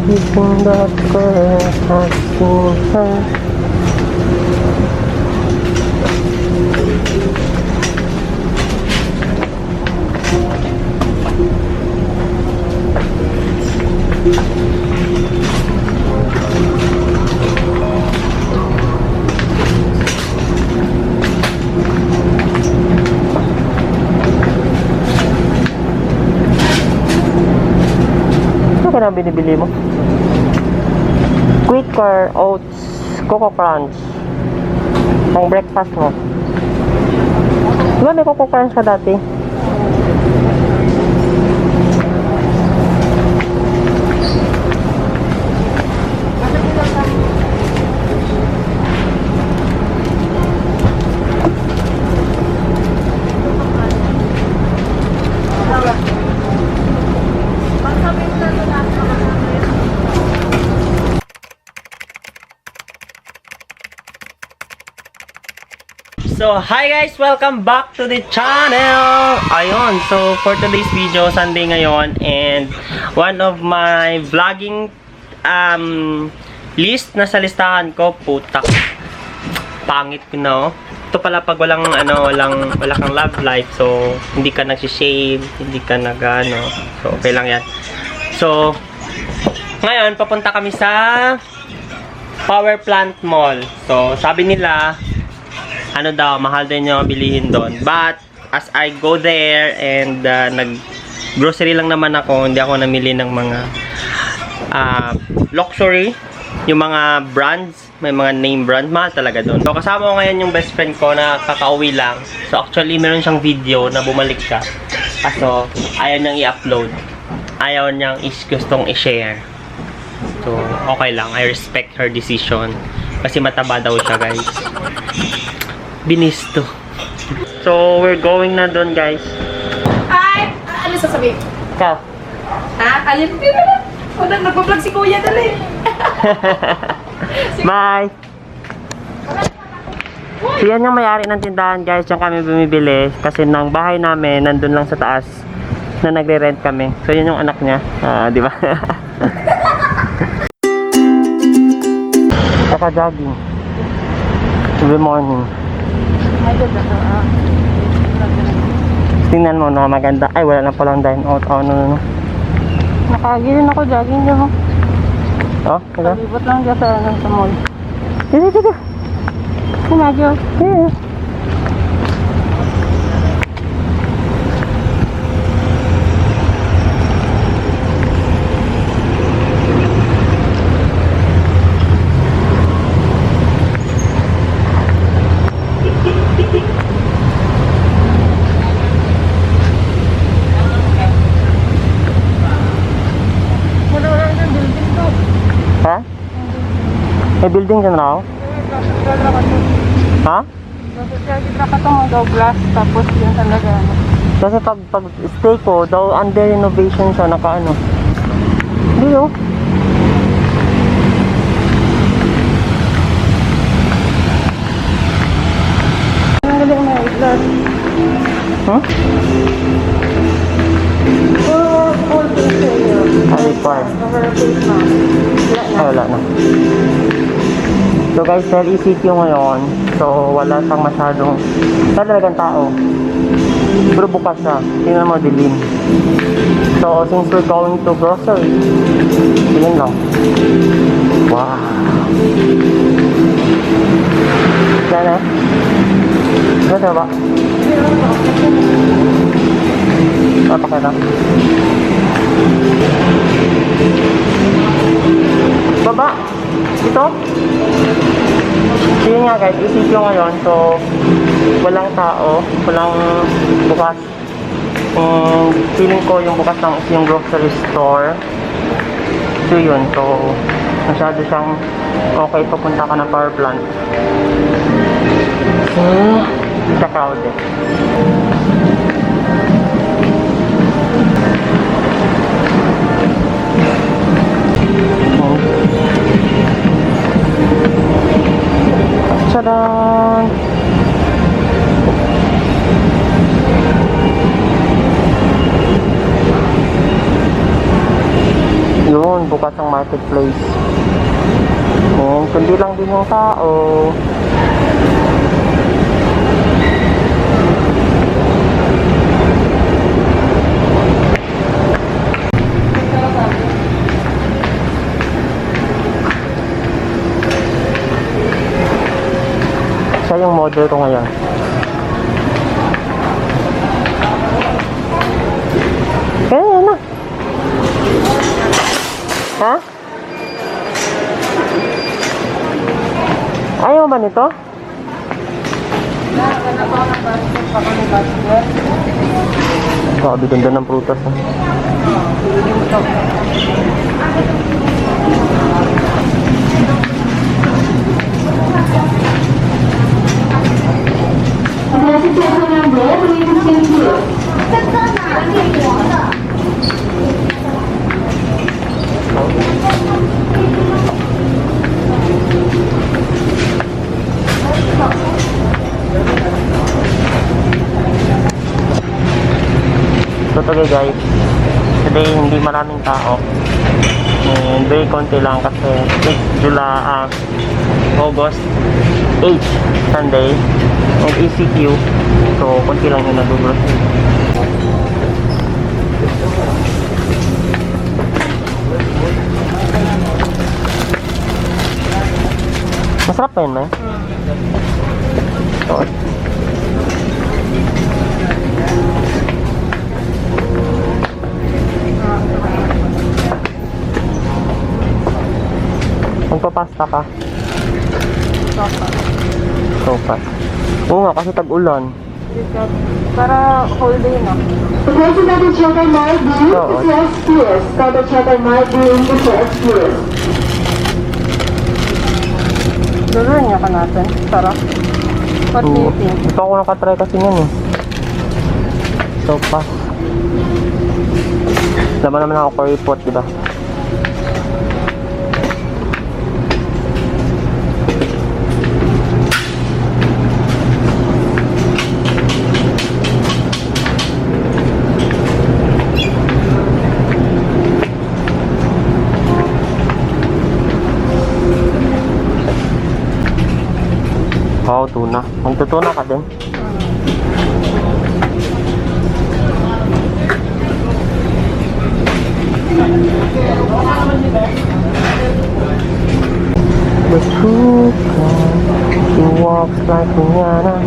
Keeping that girl asking her. Ano ka na binibili mo? Quaker Oats Coco Crunch pang breakfast mo. Diba may Coco Crunch ka dati? So, hi guys! Welcome back to the channel! Ayun, so for today's video, Sunday ngayon, and one of my vlogging list na sa listahan ko, putak. Pangit ko na, oh. Ito pala pag wala kang love life, so hindi ka nagsishave, hindi ka so okay lang yan. So, ngayon, papunta kami sa Powerplant Mall. So, sabi nila, ano daw, mahal din yung bilihin doon. But, as I go there and nag-grocery lang naman ako, hindi ako namili ng mga luxury, yung mga brands, may mga name brand, mahal talaga doon. So, kasama ko ngayon yung best friend ko na kakauwi lang. So, actually, meron siyang video na bumalik siya. Kaso, ayaw niyang i-upload. Ayaw niyang gustong i-share. So, okay lang. I respect her decision. Kasi mataba daw siya, guys. Binisto. So, we're going na doon, guys. Ay! Ano sasabihin? Ikaw. Ha? Ayun din na lang. Walang nagpa-vlog si Kuya dali. Bye! So, yan yung may-ari ng tindahan, guys. Diyan kami bumibili. Kasi ng bahay namin, nandun lang sa taas na nagre-rent kami. So, yun yung anak niya. Di ba? Saka-jogging. Good morning. Tingnan mo, no, maganda. Ay, wala na palang dine out. No. Nakagilin ako, jogging dyan mo. Oh, diba? Palibot lang dyan sa mall. Dito. Sinagyo. Yeah. May building dyan raw? Ha? GODBLESS, tapos yun talaga. Kasi pag stay ko, daw under renovation siya, naka-ano. Hindi oh. Ang galing may glass. Huh? Full face area. Ay, required. Cover face na. Wala na. So guys, dahil ECQ ngayon, so wala siyang masyadong talagang tao. Pero bukas siya. Tingnan mo, dilim. So since we're going to grocery, tingnan lang. Wow. Yan eh. Ganda ba? Papakita. Baba. Ito. So yun nga guys, ECQ ngayon. So walang tao, walang bukas. Feeling ko yung bukas lang is yung grocery store. So yun, so masyado siyang okay papunta ka ng power plant. Sa crowded. Tadaan! Yun, bukas ang marketplace. And kundi lang din yung tao. Siya yung model ko ngayon. Kaya yan na. Ha? Ayaw ba nito? Grabe, ganda ng prutas. So today guys, today hindi maraming tao. And very konti lang kasi it's August 8, Sunday, and ECQ. So konti lang yung nag-grocery. Masarap pa yun, May? Oo. Magpapasta ka? Sopa. Oo nga, kasi tag-ulan. Para whole day na. The person that is checking my view is your excuse. That checking my view is your excuse. Gawin niya ka natin. Sarap. Patitin. Ito ako nakatry kasi yan eh. Sopa. Laman naman ako curry pot, diba? Wow, tuna. Magtutuna ka din. The true she walks like Rihanna.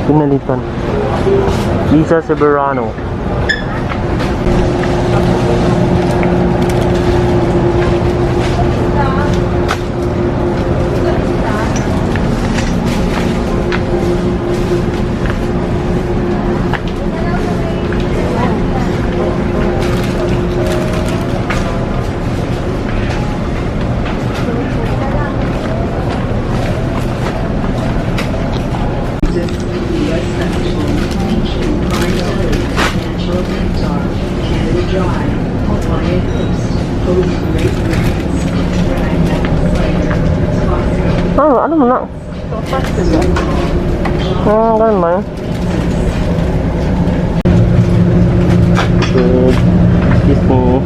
Pinalitan. Lisa Severano. Ano mo na? Ganun ba yun? Good. Excuse me.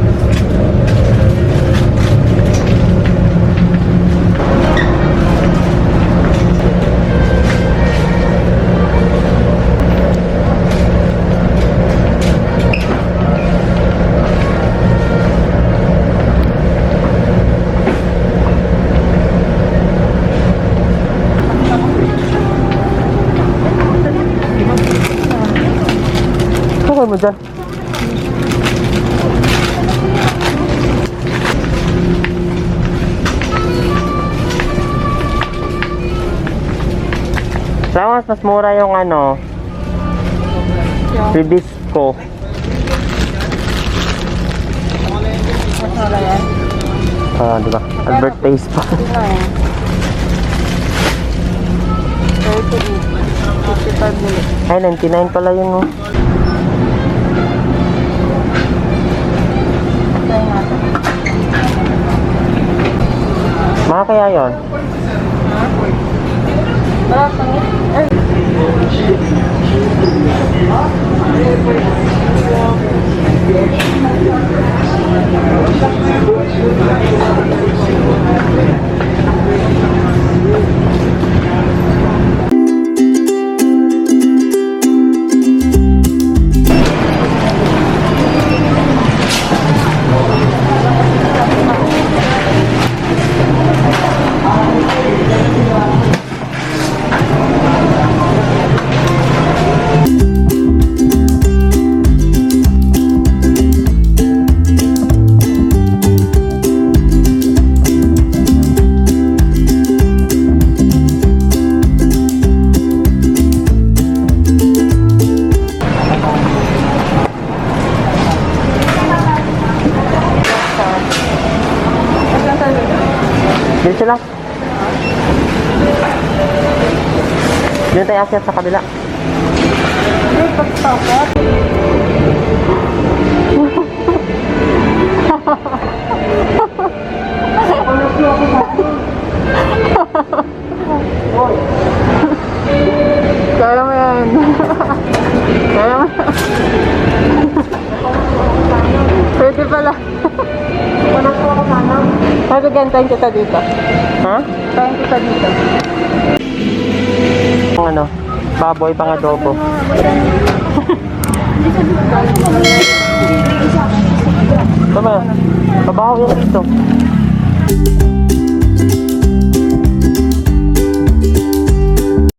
Mo dyan. Sa mas mura yung ano, Ribisco. Masala yan. Diba? Advertise pa. 55 minutes. Ay, 99 pala yun, no? Mga kaya yun? Ay. Dito lang. Dito tayo akyat sa kabila. Kaya mo yan. Kaya mo. Pwede pala. Sabi gantayin kita dito. Ha? Gantayin kita dito. Ang ano, baboy pang adobo. Tama, pabaho yan dito.